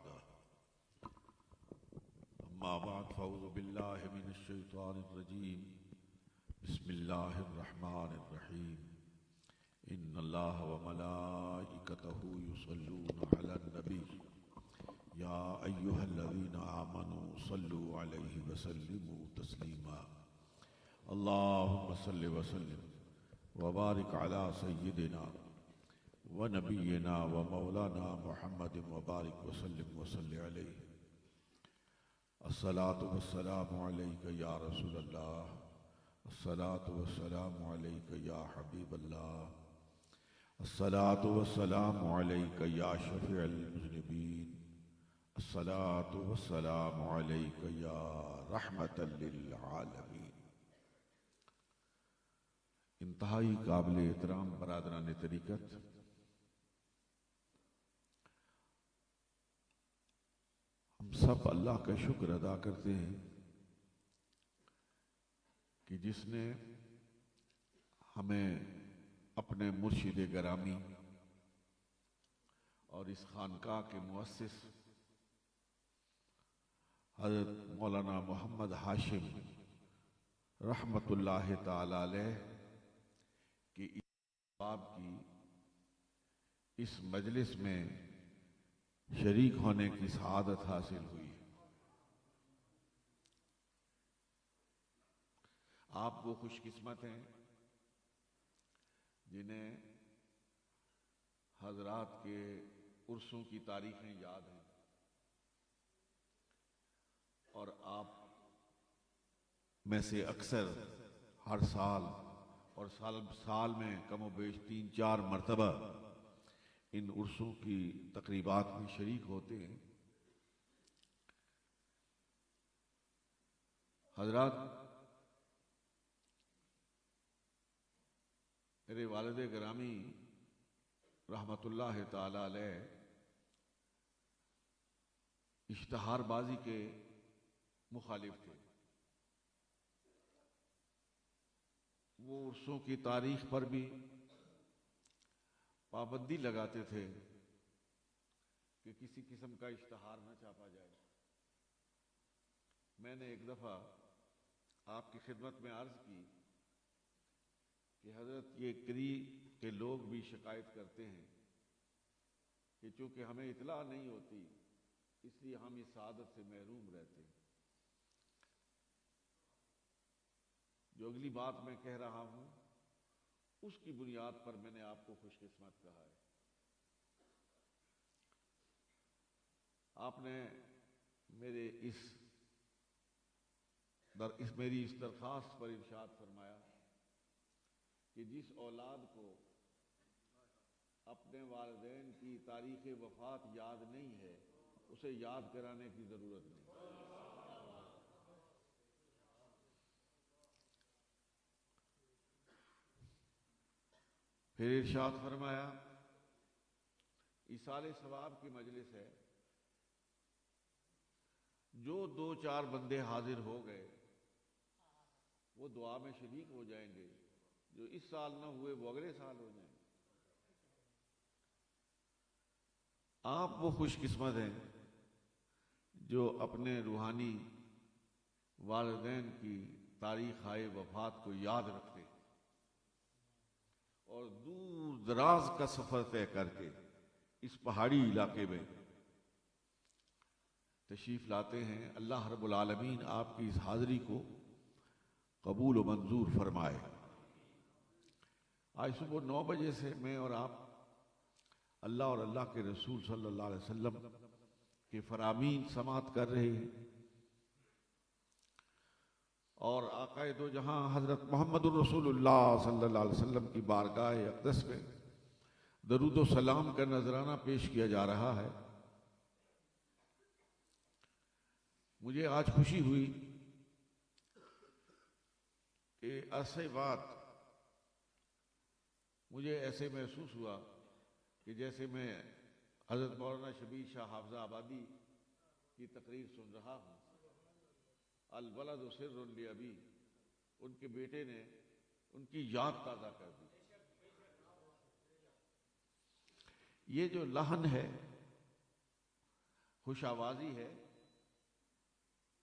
بعده أما بعد فأعوذ بالله من الشيطان الرجيم بسم الله الرحمن الرحيم إن الله وملائكته يصلون على النبي يا أيها الذين آمنوا صلوا عليه وسلموا تسليما اللهم صل وسلم وبارك على سيدنا ونبينا ومولانا محمد وبارك وسلم وصل عليه الصلاة والسلام عليك يا رسول الله الصلاة والسلام عليك يا حبيب الله الصلاة والسلام عليك يا شفيع المذنبين الصلاة والسلام عليك يا رحمة للعالمين۔ انتہائی قابل احترام برادران طریقت، ہم سب اللہ کا شکر ادا کرتے ہیں کہ جس نے ہمیں اپنے مرشد گرامی اور اس خانقاہ کے مؤسس حضرت مولانا محمد ہاشم رحمت اللہ تعالی علیہ کہ آپ کی اس مجلس میں شریک ہونے کی سعادت حاصل ہوئی۔ آپ وہ خوش قسمت ہیں جنہیں حضرات کے عرسوں کی تاریخیں یاد ہیں، اور آپ میں سے اکثر ہر سال اور سال میں کم و بیش 3-4 مرتبہ ان عرسوں کی تقریبات میں شریک ہوتے ہیں۔ حضرات، میرے والد گرامی رحمت اللہ تعالی علیہ اشتہار بازی کے مخالف تھے۔ وہ عرسوں کی تاریخ پر بھی پابندی لگاتے تھے کہ کسی قسم کا اشتہار نہ چھاپا جائے۔ میں نے ایک دفعہ آپ کی خدمت میں عرض کی کہ حضرت یہ کری کے لوگ بھی شکایت کرتے ہیں کہ چونکہ ہمیں اطلاع نہیں ہوتی اس لیے ہم اس سعادت سے محروم رہتے ہیں۔ جو اگلی بات میں کہہ رہا ہوں اس کی بنیاد پر میں نے آپ کو خوش قسمت کہا ہے۔ آپ نے میری اس درخواست پر ارشاد فرمایا کہ جس اولاد کو اپنے والدین کی تاریخ وفات یاد نہیں ہے اسے یاد کرانے کی ضرورت نہیں۔ پھر ارشاد فرمایا ایصال ثواب کی مجلس ہے، جو 2-4 بندے حاضر ہو گئے وہ دعا میں شریک ہو جائیں گے، جو اس سال نہ ہوئے وہ اگلے سال ہو جائیں گے۔ آپ وہ خوش قسمت ہیں جو اپنے روحانی والدین کی تاریخ وفات کو یاد رکھتے ہیں اور دور دراز کا سفر طے کر کے اس پہاڑی علاقے میں تشریف لاتے ہیں۔ اللہ رب العالمین آپ کی اس حاضری کو قبول و منظور فرمائے۔ آج صبح 9 بجے سے میں اور آپ اللہ اور اللہ کے رسول صلی اللہ علیہ وسلم کے فرامین سماعت کر رہے ہیں، اور آقائے دو جہاں حضرت محمد الرسول اللہ صلی اللہ علیہ وسلم کی بارگاہ اقدس میں درود و سلام کا نذرانہ پیش کیا جا رہا ہے۔ مجھے آج خوشی ہوئی کہ عرصے بعد مجھے ایسے محسوس ہوا کہ جیسے میں حضرت مولانا شبیر شاہ حافظ آبادی کی تقریر سن رہا ہوں۔ الولد سر لابی، ان کے بیٹے نے ان کی یاد تازہ کر دی۔ یہ جو لحن ہے خوش آوازی ہے،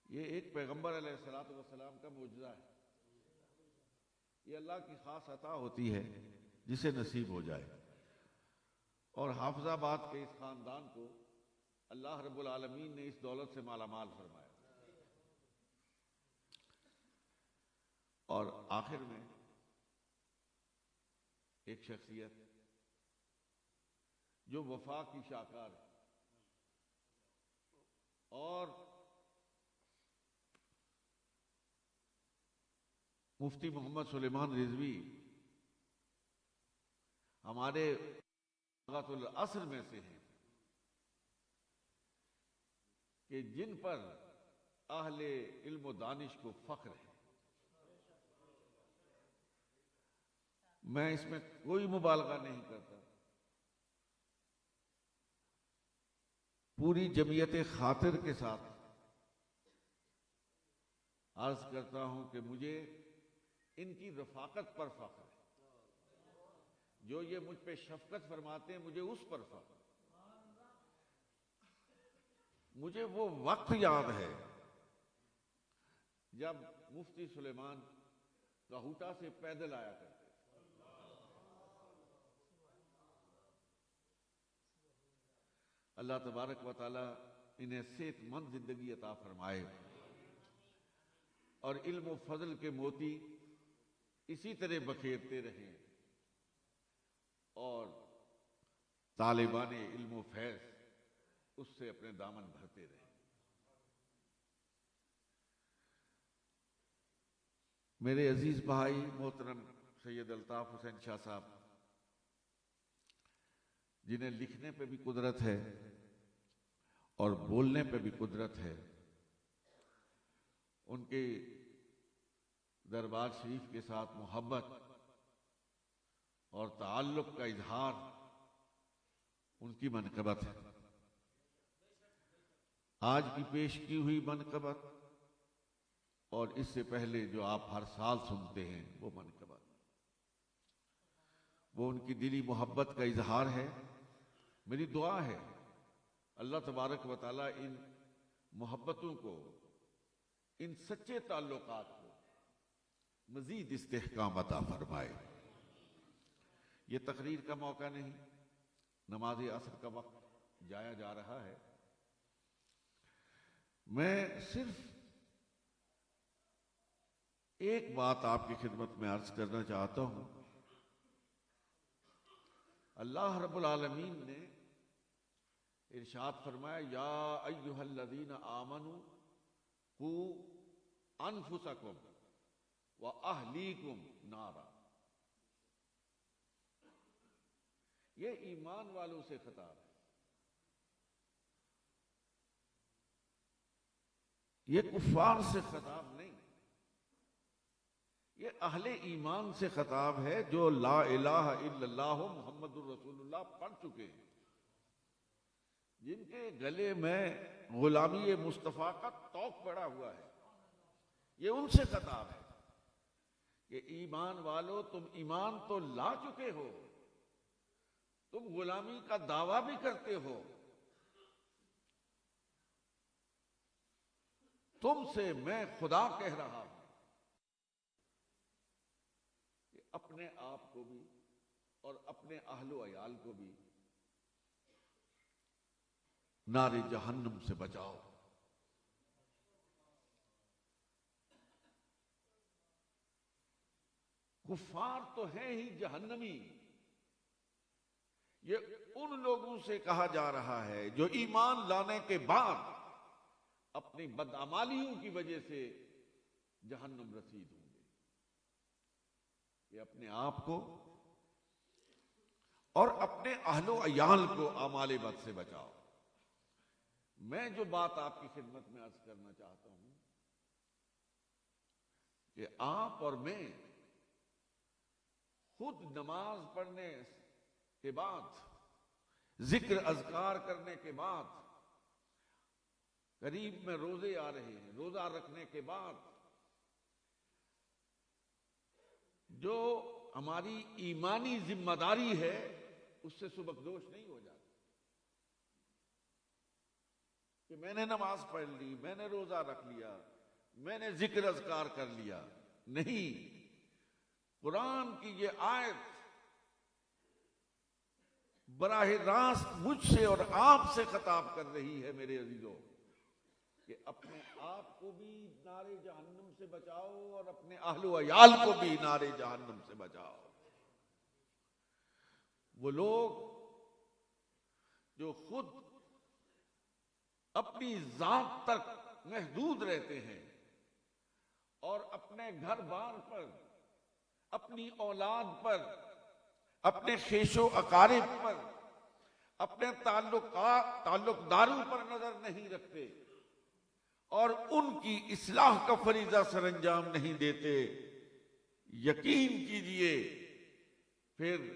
یہ ایک پیغمبر علیہ الصلوۃ والسلام کا معجزہ ہے۔ یہ اللہ کی خاص عطا ہوتی ہے جسے نصیب ہو جائے، اور حافظ آباد کے اس خاندان کو اللہ رب العالمین نے اس دولت سے مالا مال فرمایا۔ اور آخر میں ایک شخصیت جو وفا کی شاہکار ہے اور مفتی محمد سلیمان رضوی ہمارے لغت العصر میں سے ہیں کہ جن پر اہل علم و دانش کو فخر ہے۔ میں اس میں کوئی مبالغہ نہیں کرتا، پوری جمعیت خاطر کے ساتھ عرض کرتا ہوں کہ مجھے ان کی رفاقت پر فخر ہے۔ جو یہ مجھ پہ شفقت فرماتے ہیں مجھے اس پر فخر ہے۔ مجھے وہ وقت یاد ہے جب مفتی سلیمان کہوٹہ سے پیدل آیا کرتے، اللہ تبارک و تعالی انہیں صحت مند زندگی عطا فرمائے اور علم و فضل کے موتی اسی طرح بکھیرتے رہیں اور طالبان علم و فیض اس سے اپنے دامن بھرتے رہیں۔ میرے عزیز بھائی محترم سید الطاف حسین شاہ صاحب، جنہیں لکھنے پہ بھی قدرت ہے اور بولنے پہ بھی قدرت ہے، ان کے دربار شریف کے ساتھ محبت اور تعلق کا اظہار ان کی منقبت ہے۔ آج کی پیش کی ہوئی منقبت اور اس سے پہلے جو آپ ہر سال سنتے ہیں وہ منقبت، وہ ان کی دلی محبت کا اظہار ہے۔ میری دعا ہے اللہ تبارک و تعالیٰ ان محبتوں کو، ان سچے تعلقات کو مزید استحکام عطا فرمائے۔ یہ تقریر کا موقع نہیں، نماز عصر کا وقت جایا جا رہا ہے۔ میں صرف ایک بات آپ کی خدمت میں عرض کرنا چاہتا ہوں۔ اللہ رب العالمین نے ارشاد فرمایا، یا ایھا الذین آمنوا قوا انفسکم واہلیکم نارا۔ یہ ایمان والوں سے خطاب ہے، یہ کفار سے خطاب نہیں، یہ اہل ایمان سے خطاب ہے جو لا الہ الا اللہ محمد الرسول اللہ پڑھ چکے ہیں، جن کے گلے میں غلامی مصطفیٰ کا طوق پڑا ہوا ہے۔ یہ ان سے خطاب ہے کہ ایمان والو، تم ایمان تو لا چکے ہو، تم غلامی کا دعویٰ بھی کرتے ہو، تم سے میں خدا کہہ رہا ہوں کہ اپنے آپ کو بھی اور اپنے اہل و عیال کو بھی نار جہنم سے بچاؤ۔ کفار تو ہیں ہی جہنمی، یہ ان لوگوں سے کہا جا رہا ہے جو ایمان لانے کے بعد اپنی بدعمالیوں کی وجہ سے جہنم رسید ہوں گے۔ یہ اپنے آپ کو اور اپنے اہل و عیال کو اعمال بد سے بچاؤ۔ میں جو بات آپ کی خدمت میں عرض کرنا چاہتا ہوں کہ آپ اور میں خود نماز پڑھنے کے بعد، ذکر اذکار کرنے کے بعد، قریب میں روزے آ رہے ہیں، روزہ رکھنے کے بعد جو ہماری ایمانی ذمہ داری ہے اس سے سبکدوش نہیں ہو جاتا۔ کہ میں نے نماز پڑھ لی، میں نے روزہ رکھ لیا، میں نے ذکر اذکار کر لیا. نہیں، قرآن کی یہ آیت براہ راست مجھ سے اور آپ سے خطاب کر رہی ہے میرے عزیزوں، کہ اپنے آپ کو بھی نار جہنم سے بچاؤ اور اپنے اہل و عیال کو بھی نار جہنم سے بچاؤ. وہ لوگ جو خود اپنی ذات تک محدود رہتے ہیں اور اپنے گھر بار پر، اپنی اولاد پر، اپنے خیش و اقارب پر، اپنے تعلق داروں پر نظر نہیں رکھتے اور ان کی اصلاح کا فریضہ سر انجام نہیں دیتے، یقین کیجئے پھر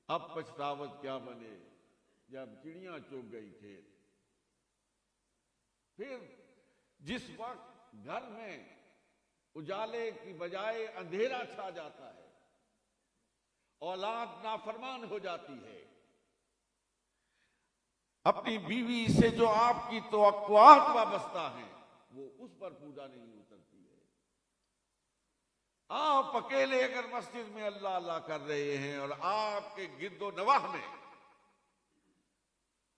اب پچھتاوت کیا بنے جب چڑیاں چگ گئی کھیت. پھر جس وقت گھر میں اجالے کی بجائے اندھیرا چھا جاتا ہے، اولاد نافرمان ہو جاتی ہے، اپنی بیوی سے جو آپ کی توقعات وابستہ ہیں وہ اس پر پورا نہیں اترتی ہے. آپ اکیلے اگر مسجد میں اللہ اللہ کر رہے ہیں اور آپ کے گرد و نواح میں،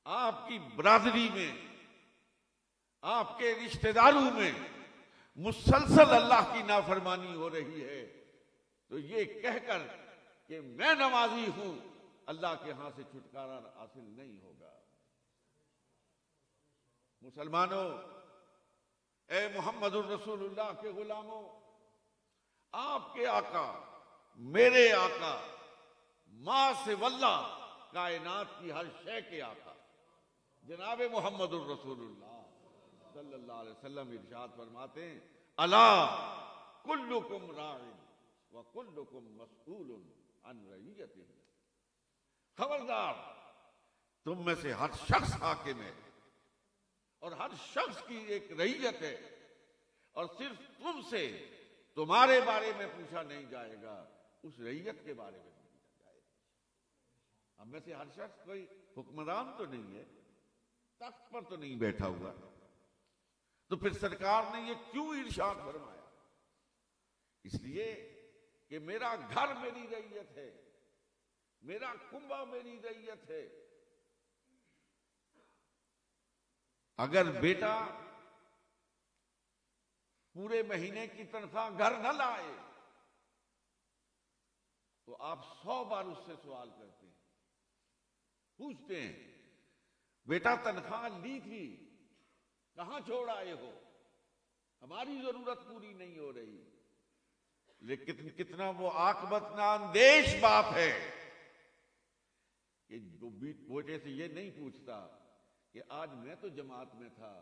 آپ کی برادری میں، آپ کے رشتہ داروں میں مسلسل اللہ کی نافرمانی ہو رہی ہے، تو یہ کہہ کر کہ میں نمازی ہوں اللہ کے ہاں سے چھٹکارا حاصل نہیں ہوگا. مسلمانوں، اے محمد الرسول اللہ کے غلاموں، آپ کے آقا، میرے آقا، ماں سے واللہ کائنات کی ہر شے کے آقا جناب محمد الرسول اللہ صلی اللہ علیہ وسلم ارشاد فرماتے ہیں، الا کلکم راع وکلکم مسئول عن رعیتہ. خبردار، تم میں سے ہر شخص حاکم ہے اور ہر شخص کی ایک رعیت ہے، اور صرف تم سے تمہارے بارے میں پوچھا نہیں جائے گا، اس رعیت کے بارے میں پوچھا جائے گا. ہم میں سے ہر شخص کوئی حکمران تو نہیں ہے، تخت پر تو نہیں بیٹھا ہوا، تو پھر سرکار نے یہ کیوں ارشاد فرمایا؟ اس لیے کہ میرا گھر میری رعیت ہے، میرا کنبہ میری رعیت ہے. اگر بیٹا پورے مہینے کی تنخواہ گھر نہ لائے تو آپ 100 بار اس سے سوال کرتے ہیں، پوچھتے ہیں، بیٹا تنخواہ لی تھی، کہاں چھوڑ آئے ہو؟ ہماری ضرورت پوری نہیں ہو رہی. لیکن کتنا وہ عاقبت نااندیش باپ ہے کہ جو بیٹے سے یہ نہیں پوچھتا کہ آج میں تو جماعت میں تھا،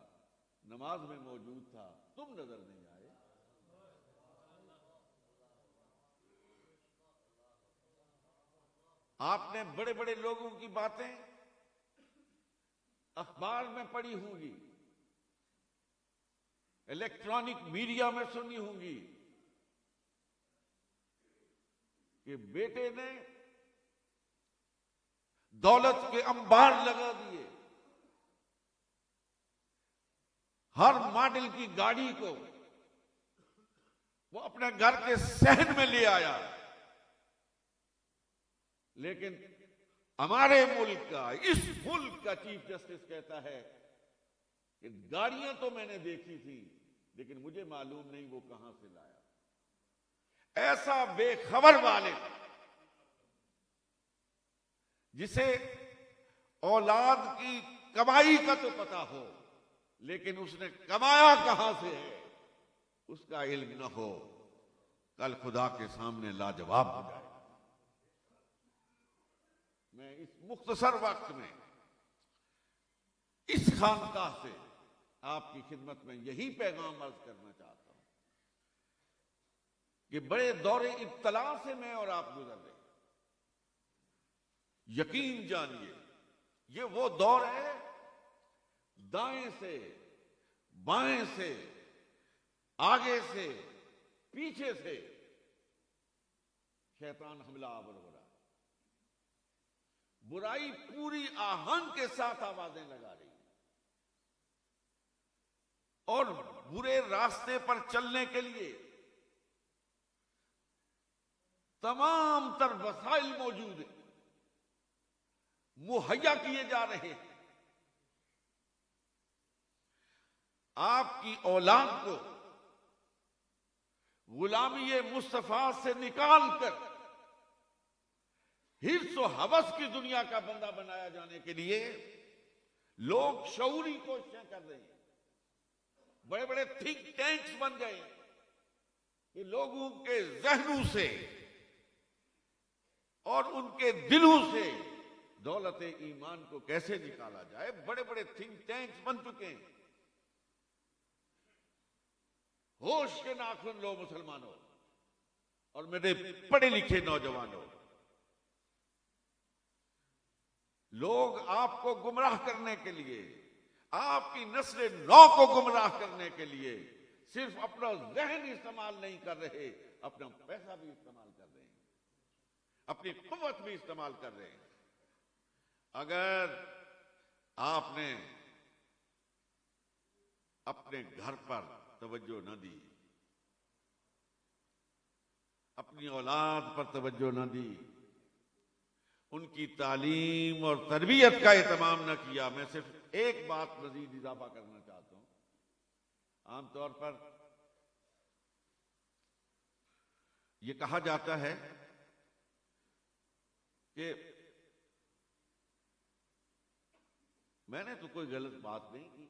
نماز میں موجود تھا، تم نظر نہیں آئے. آپ نے بڑے بڑے لوگوں کی باتیں اخبار میں پڑھی ہوں گی، الیکٹرانک میڈیا میں سنی ہوں گی کہ بیٹے نے دولت کے انبار لگا دیے، ہر ماڈل کی گاڑی کو وہ اپنے گھر کے صحن میں لے آیا. لیکن ہمارے ملک کا، اس ملک کا چیف جسٹس کہتا ہے کہ گاڑیاں تو میں نے دیکھی تھی لیکن مجھے معلوم نہیں وہ کہاں سے لایا. ایسا بے خبر والد جسے اولاد کی کمائی کا تو پتا ہو لیکن اس نے کمایا کہاں سے ہے اس کا علم نہ ہو، کل خدا کے سامنے لاجواب ہو جائے. میں اس مختصر وقت میں اس خانقاہ سے آپ کی خدمت میں یہی پیغام عرض کرنا چاہتا ہوں کہ بڑے دور ابتلا سے میں اور آپ گزر رہے ہیں. یقین جانیے یہ وہ دور ہے، دائیں سے، بائیں سے، آگے سے، پیچھے سے شیطان حملہ آور ہو رہا ہے. برائی پوری آہنگ کے ساتھ آوازیں لگا رہی ہے. اور برے راستے پر چلنے کے لیے تمام تر وسائل موجود ہیں، مہیا کیے جا رہے ہیں۔ آپ کی اولاد کو غلامی مصطفیٰ سے نکال کر حرص و ہوس کی دنیا کا بندہ بنایا جانے کے لیے لوگ شعوری کوششیں کر رہے ہیں۔ بڑے بڑے تھنک ٹینکس بن گئے کہ لوگوں کے ذہنوں سے اور ان کے دلوں سے دولت ایمان کو کیسے نکالا جائے۔ بڑے بڑے تھنک ٹینکس بن چکے ہیں۔ ہوش کے ناخن لو مسلمانوں اور میرے پڑھے لکھے نوجوانوں، لوگ آپ کو گمراہ کرنے کے لیے، آپ کی نسل نو کو گمراہ کرنے کے لیے صرف اپنا ذہن استعمال نہیں کر رہے، اپنا پیسہ بھی استعمال کر رہے ہیں، اپنی قوت بھی استعمال کر رہے ہیں۔ اگر آپ نے اپنے گھر پر توجہ نہ دی، اپنی اولاد پر توجہ نہ دی، ان کی تعلیم اور تربیت کا اہتمام نہ کیا، میں صرف ایک بات مزید اضافہ کرنا چاہتا ہوں۔ عام طور پر یہ کہا جاتا ہے کہ میں نے تو کوئی غلط بات نہیں کی۔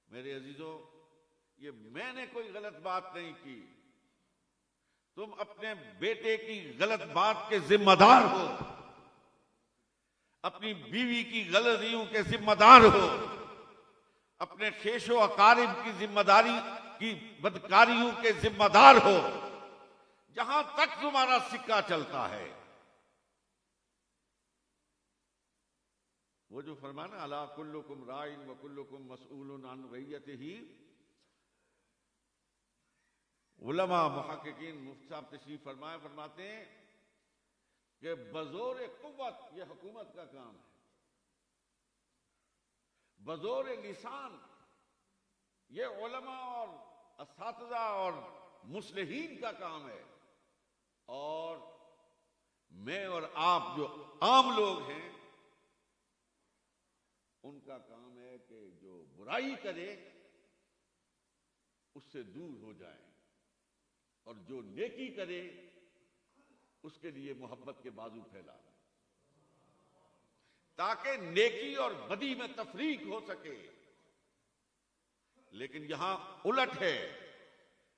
میرے عزیزوں، یہ میں نے کوئی غلط بات نہیں کی، تم اپنے بیٹے کی غلط بات کے ذمہ دار ہو، اپنی بیوی کی غلطیوں کے ذمہ دار ہو، اپنے خیش و اقارب کی ذمہ داری کی بدکاریوں کے ذمہ دار ہو۔ جہاں تک تمہارا سکہ چلتا ہے، وہ جو فرمانا الا کلکم راعٍ وکلکم مسئول عن رعیتہ، علماء محققین مفتی صاحب تشریف فرماتے ہیں کہ بزور قوت یہ حکومت کا کام ہے، بزور لسان یہ علماء اور اساتذہ اور مصلحین کا کام ہے، اور میں اور آپ جو عام لوگ ہیں ان کا کام ہے کہ جو برائی کرے اس سے دور ہو جائے، اور جو نیکی کرے اس کے لیے محبت کے بازو پھیلا، تاکہ نیکی اور بدی میں تفریق ہو سکے۔ لیکن یہاں الٹ ہے۔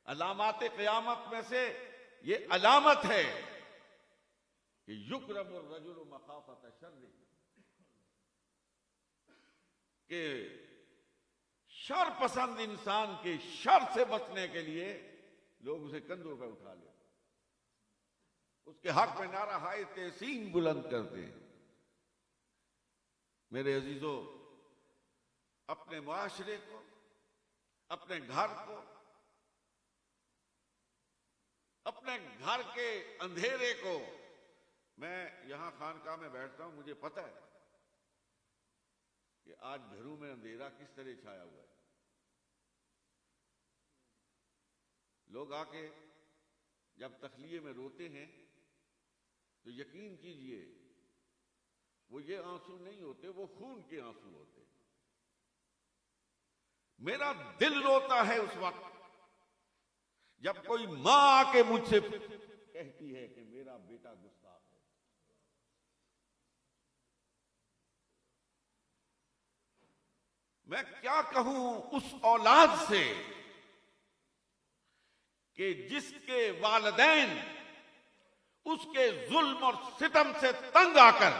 علامات قیامت میں سے یہ علامت ہے کہ یکرم الرجل مخافۃ شر، کہ شر پسند انسان کے شر سے بچنے کے لیے لوگ اسے کندھوں پہ اٹھا لیں، اس کے حق میں نعرہ ہائے تحسین بلند کرتے ہیں۔ میرے عزیزوں، اپنے معاشرے کو، اپنے گھر کو، اپنے گھر کے اندھیرے کو، میں یہاں خانقاہ میں بیٹھتا ہوں، مجھے پتہ ہے کہ آج گھروں میں اندھیرا کس طرح چھایا ہوا ہے۔ لوگ آ کے جب تخلیے میں روتے ہیں تو یقین کیجئے وہ یہ آنسو نہیں ہوتے، وہ خون کے آنسو ہوتے۔ میرا دل روتا ہے اس وقت جب کوئی ماں آ کے مجھ سے کہتی ہے کہ میرا بیٹا گستاخ ہے۔ میں کیا کہوں اس اولاد سے کہ جس کے والدین اس کے ظلم اور ستم سے تنگ آ کر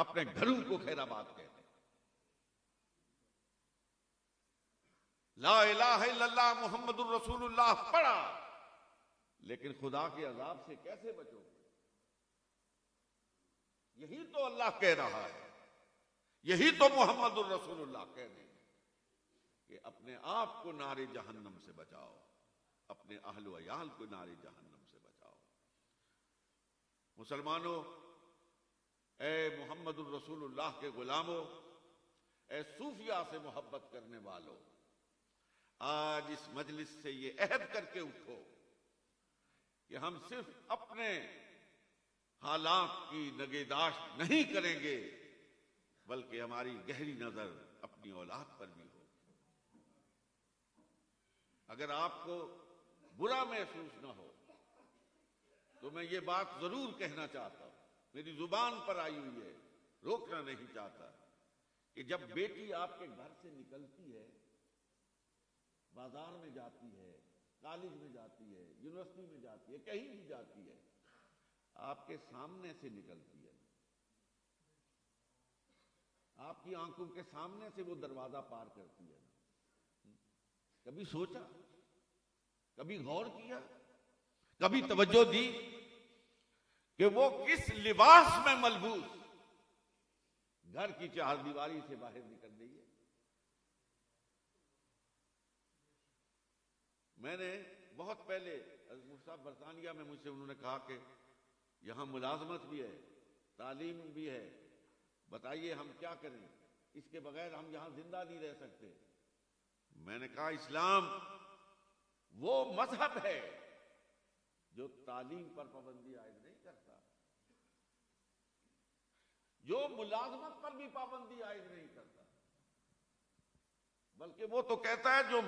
اپنے گھروں کو خیر آباد کہتے ہیں۔ لا الہ الا اللہ محمد الرسول اللہ پڑھا، لیکن خدا کے عذاب سے کیسے بچو؟ یہی تو اللہ کہہ رہا ہے، یہی تو محمد الرسول اللہ کہہ رہے ہیں کہ اپنے آپ کو نار جہنم سے بچاؤ، اپنے اہل و عیال کو نار جہنم سے بچاؤ۔ مسلمانوں، اے محمد الرسول اللہ کے غلاموں، اے صوفیاء سے محبت کرنے والوں، آج اس مجلس سے یہ عہد کر کے اٹھو کہ ہم صرف اپنے حالات کی نگہداشت نہیں کریں گے، بلکہ ہماری گہری نظر اپنی اولاد پر بھی ہو۔ اگر آپ کو برا محسوس نہ ہو تو میں یہ بات ضرور کہنا چاہتا ہوں، میری زبان پر آئی ہوئی ہے، روکنا نہیں چاہتا، کہ جب بیٹی آپ کے گھر سے نکلتی ہے، بازار میں جاتی ہے، کالج میں جاتی ہے، یونیورسٹی میں جاتی ہے، کہیں بھی جاتی ہے، آپ کے سامنے سے نکلتی ہے، آپ کی آنکھوں کے سامنے سے وہ دروازہ پار کرتی ہے، کبھی سوچا، کبھی غور کیا، کبھی توجہ دی کہ وہ کس لباس میں ملبوس گھر کی چار دیواری سے باہر نکل رہی ہے؟ میں نے بہت پہلے صاحب برطانیہ میں مجھ سے انہوں نے کہا کہ یہاں ملازمت بھی ہے، تعلیم بھی ہے، بتائیے ہم کیا کریں، اس کے بغیر ہم یہاں زندہ نہیں رہ سکتے۔ میں نے کہا اسلام وہ مذہب ہے جو تعلیم پر پابندی عائد نہیں کرتا، جو ملازمت پر بھی پابندی عائد نہیں کرتا، بلکہ وہ تو کہتا ہے جو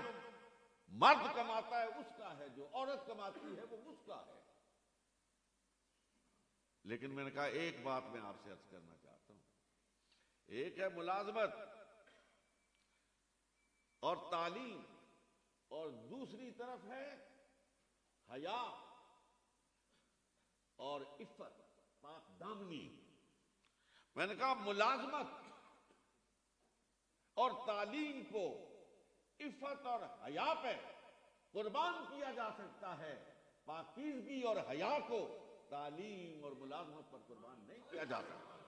مرد کماتا ہے اس کا ہے، جو عورت کماتی ہے وہ اس کا ہے۔ لیکن میں نے کہا ایک بات میں آپ سے عرض کرنا چاہتا ہوں، ایک ہے ملازمت اور تعلیم، اور دوسری طرف ہے حیا اور عفت، پاک دامنی۔ میں نے کہا ملازمت اور تعلیم کو عفت اور حیا پہ قربان کیا جا سکتا ہے، پاکیزگی اور حیا کو تعلیم اور ملازمت پر قربان نہیں کیا جا سکتا۔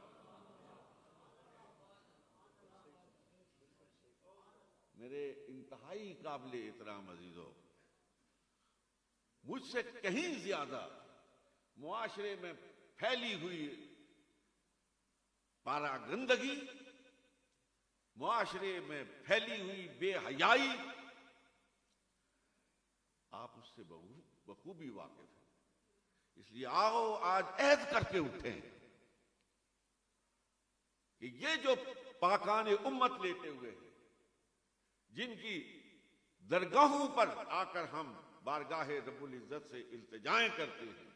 میرے انتہائی قابل احترام عزیزو، مجھ سے کہیں زیادہ معاشرے میں پھیلی ہوئی پاراگندگی، معاشرے میں پھیلی ہوئی بے حیائی، آپ اس سے بخوبی واقف ہیں۔ اس لیے آؤ آج عہد کر کے اٹھیں کہ یہ جو پاکان امت لیتے ہوئے ہیں، جن کی درگاہوں پر آ کر ہم بارگاہ رب العزت سے التجائیں کرتے ہیں،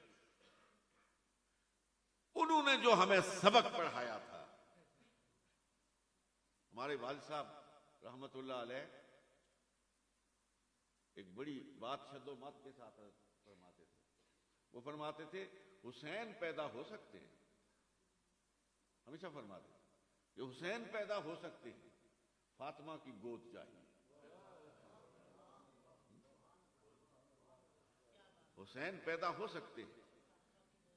انہوں نے جو ہمیں سبق پڑھایا تھا، ہمارے والد صاحب رحمت اللہ علیہ ایک بڑی بات شد و مت کے ساتھ فرماتے تھے، وہ فرماتے تھے حسین پیدا ہو سکتے ہیں، ہمیشہ فرماتے تھے کہ حسین پیدا ہو سکتے ہیں، فاطمہ کی گود چاہیے۔ حسین پیدا ہو سکتے ہیں،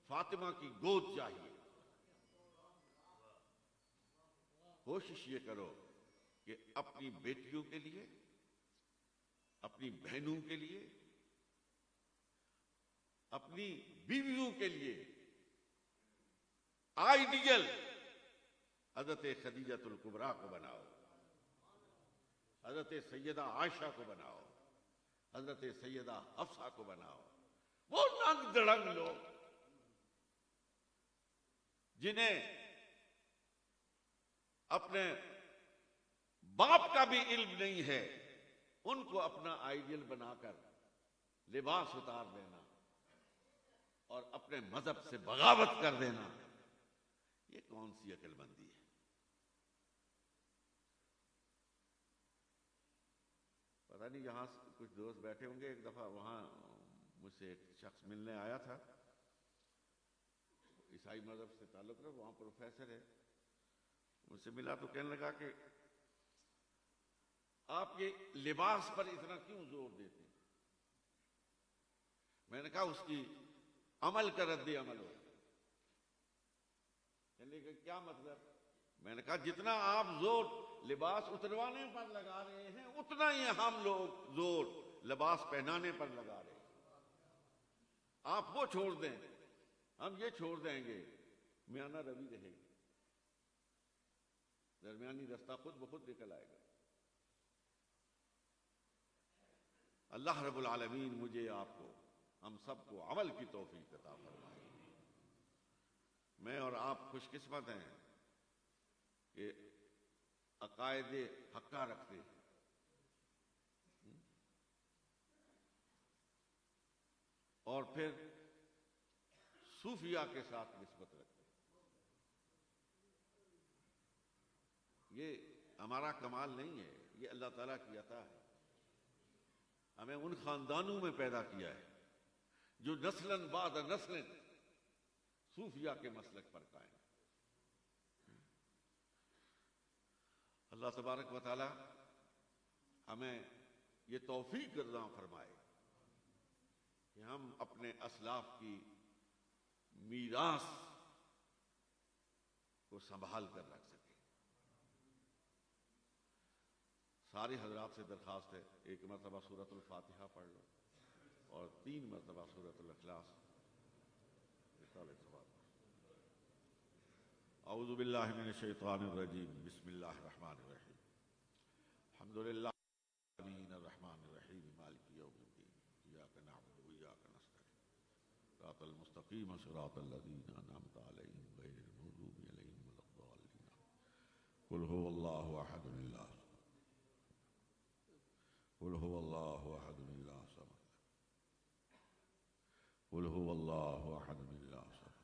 فاطمہ کی گود چاہیے۔ کوشش یہ کرو کہ اپنی بیٹیوں کے لیے، اپنی بہنوں کے لیے، اپنی بیویوں کے لیے آئیڈیل حضرت خدیجۃ الکبریٰ کو بناؤ، حضرت سیدہ عائشہ کو بناؤ، حضرت سیدہ حفصہ کو بناؤ، وہ ننگ دڑنگ لوگ جنہیں اپنے باپ کا بھی علم نہیں ہے، ان کو اپنا آئیڈیل بنا کر لباس اتار دینا اور اپنے مذہب سے بغاوت کر دینا، یہ کون سی عقل مندی ہے؟ پتہ نہیں یہاں کچھ دوست بیٹھے ہوں گے، ایک دفعہ وہاں مجھ سے ایک شخص ملنے آیا تھا، عیسائی مذہب سے تعلق رکھتا، وہاں پروفیسر ہے، مجھ سے ملا تو کہنے لگا کہ آپ یہ لباس پر اتنا کیوں زور دیتے ہیں؟ میں نے کہا اس کی عمل کا رد عمل ہو۔ کہنے کہ کیا مطلب؟ میں نے کہا جتنا آپ زور لباس اتروانے پر لگا رہے ہیں، اتنا ہی ہم لوگ زور لباس پہنانے پر لگا رہے ہیں۔ آپ وہ چھوڑ دیں، ہم یہ چھوڑ دیں گے، میانہ روی رہے گی۔ درمیانی رستہ خود بخود نکل آئے گا۔ اللہ رب العالمین مجھے، آپ کو، ہم سب کو عمل کی توفیق عطا فرمائے۔ میں اور آپ خوش قسمت ہیں کہ عقائد حقہ رکھتے ہیں، اور پھر صوفیہ کے ساتھ نسبت رکھتے ہیں۔ یہ ہمارا کمال نہیں ہے، یہ اللہ تعالیٰ کی عطا ہے۔ ہمیں ان خاندانوں میں پیدا کیا ہے جو نسلاً بعد نسل صوفیہ کے مسلک پر قائم ہیں۔ اللہ تبارک و تعالی ہمیں یہ توفیق عطا فرمائے کہ ہم اپنے اسلاف کی میراث کو سنبھال کر رکھ سکیں۔ سارے حضرات سے درخواست ہے، ایک مرتبہ سورۃ الفاتحہ پڑھ لو اور 3 مرتبہ سورۃ الاخلاص۔ اعوذ باللہ من الشیطان الرجیم، بسم اللہ الرحمن الرحیم، الحمد للہ الرحمن الرحیم مالک یوم الدین، ایاک نعبد و ایاک نستعین، صراط المستقیم صراط الذین انعمت علیہم غیر المغضوب علیہم ولا الضالین۔ قل هو اللہ احد اللہ، قل هو اللہ احد اللہ صمد، قل هو اللہ احد اللہ صمد۔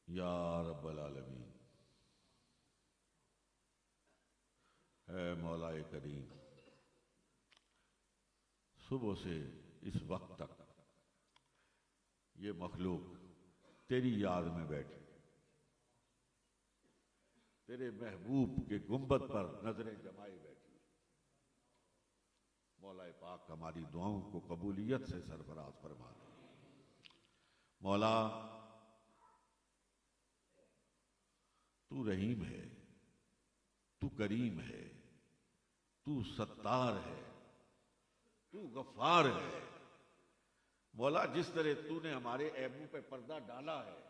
یا رب العالمین، اے مولا کریم، صبح سے اس وقت تک یہ مخلوق تیری یاد میں بیٹھی، تیرے محبوب کے گنبد پر نظریں جمائے بیٹھی۔ مولا پاک ہماری دعاؤں کو قبولیت سے سرفراز فرما دے۔ مولا تو رحیم ہے، تو کریم ہے، تو ستار ہے، تو غفار ہے۔ مولا جس طرح تو نے ہمارے عیبوں پہ پردہ ڈالا ہے،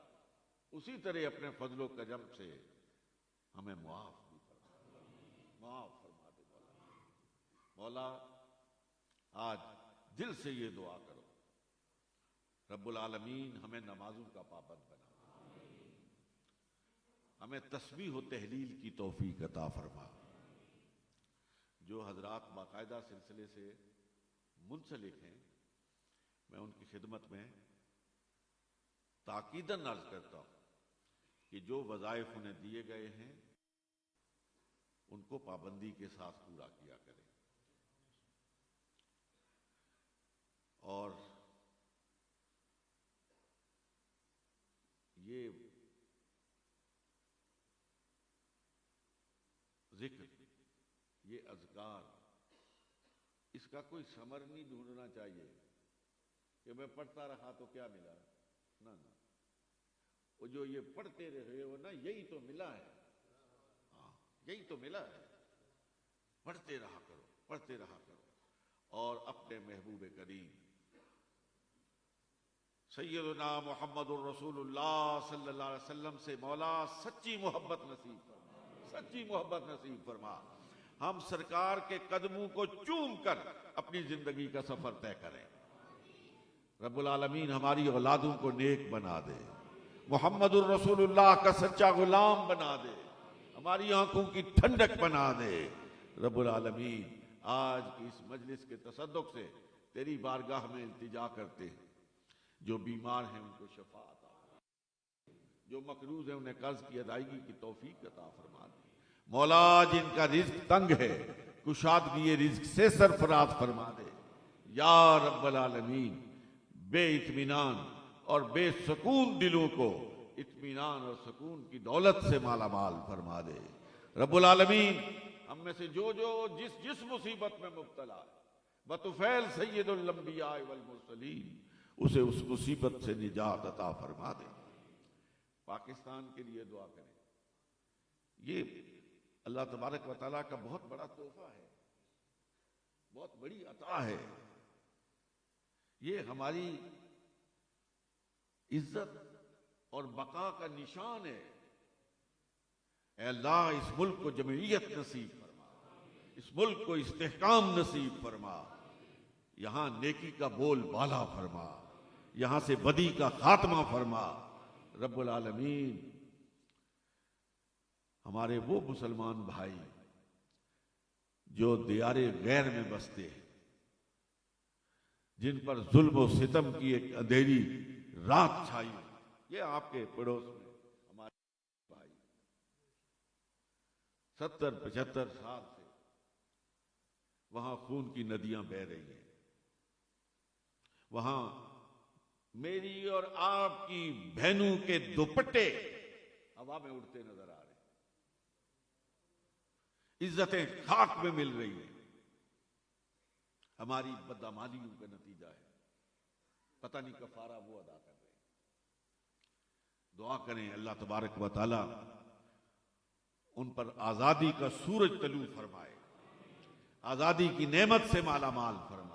اسی طرح اپنے فضل و کرم سے ہمیں معاف بھی فرما دے، معاف فرما دے مولا۔ مولا آج دل سے یہ دعا کرو، رب العالمین ہمیں نمازوں کا پابند بنا، ہمیں تسبیح و تحلیل کی توفیق عطا فرما۔ جو حضرات باقاعدہ سلسلے سے منسلک ہیں، میں ان کی خدمت میں تاکیداً عرض کرتا ہوں کہ جو وظائف انہیں دیے گئے ہیں ان کو پابندی کے ساتھ پورا کیا کریں، اور یہ ذکر، یہ اذکار، اس کا کوئی ثمر نہیں ڈھونڈنا چاہیے کہ میں پڑھتا رہا تو کیا ملا، نہ وہ جو یہ پڑھتے رہے ہو نا، یہی تو ملا ہے، ہاں یہی تو ملا ہے۔ پڑھتے رہا کرو، پڑھتے رہا کرو، اور اپنے محبوب کریم سیدنا محمد الرسول اللہ صلی اللہ علیہ وسلم سے مولا سچی محبت نصیب فرما، سچی محبت نصیب فرما۔ ہم سرکار کے قدموں کو چوم کر اپنی زندگی کا سفر طے کریں۔ رب العالمین ہماری اولادوں کو نیک بنا دے، محمد الرسول اللہ کا سچا غلام بنا دے، ہماری آنکھوں کی ٹھنڈک بنا دے۔ رب العالمین آج کی اس مجلس کے تصدق سے تیری بارگاہ میں التجا کرتے ہیں، جو بیمار ہیں ان کو شفا عطا فرما، جو مقروض ہیں انہیں قرض کی ادائیگی کی توفیق عطا فرما دے۔ مولا جن کا رزق تنگ ہے، کشادگی رزق سے سرفراز فرما دے۔ یا رب العالمین بے اطمینان اور بے سکون دلوں کو اطمینان اور سکون کی دولت سے مالا مال فرما دے۔ رب العالمین ہم میں سے جو جس مصیبت میں مبتلا ہے، بطفیل سید الانبیاء والمرسلین، اسے اس مصیبت سے نجات عطا فرما دے۔ پاکستان کے لیے دعا کریں۔ یہ اللہ تبارک و تعالیٰ کا بہت بڑا تحفہ ہے، بہت بڑی عطا ہے۔ یہ ہماری عزت اور بقا کا نشان ہے۔ اے اللہ اس ملک کو جمعیت نصیب فرما، اس ملک کو استحکام نصیب فرما، یہاں نیکی کا بول بالا فرما، یہاں سے بدی کا خاتمہ فرما رب العالمین۔ ہمارے وہ مسلمان بھائی جو دیار غیر میں بستے ہیں، جن پر ظلم و ستم کی ایک اندھیری رات چھائی، یہ آپ کے پڑوس میں ہمارے بھائی 70-75 سال سے وہاں خون کی ندیاں بہہ رہی ہیں، وہاں میری اور آپ کی بہنوں کے دوپٹے ہوا میں اڑتے نظر آ رہے ہیں، عزتیں خاک میں مل رہی ہیں، ہماری بدعمالیوں کا نتیجہ ہے، پتہ نہیں کفارہ وہ ادا کر رہے ہیں۔ دعا کریں اللہ تبارک و تعالی ان پر آزادی کا سورج طلوع فرمائے، آزادی کی نعمت سے مالا مال فرمائے۔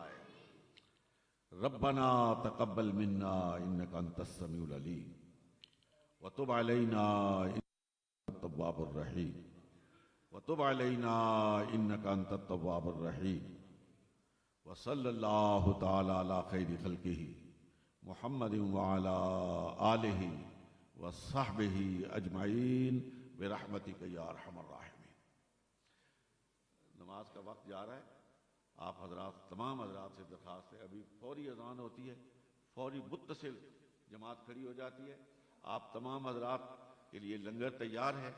ربنا تقبل منا انك انت السميع العليم وتب علينا انك انت التواب الرحيم وتب علينا انك انت التواب الرحيم وصلى الله تعالى على خير خلقه محمد وعلى آله وصحبه اجمعین برحمتک یا ارحم الراحمین۔ نماز کا وقت جا رہا ہے، آپ حضرات تمام حضرات سے درخواست ہے، ابھی فوری اذان ہوتی ہے، فوری متصل جماعت کھڑی ہو جاتی ہے، آپ تمام حضرات کے لیے لنگر تیار ہے۔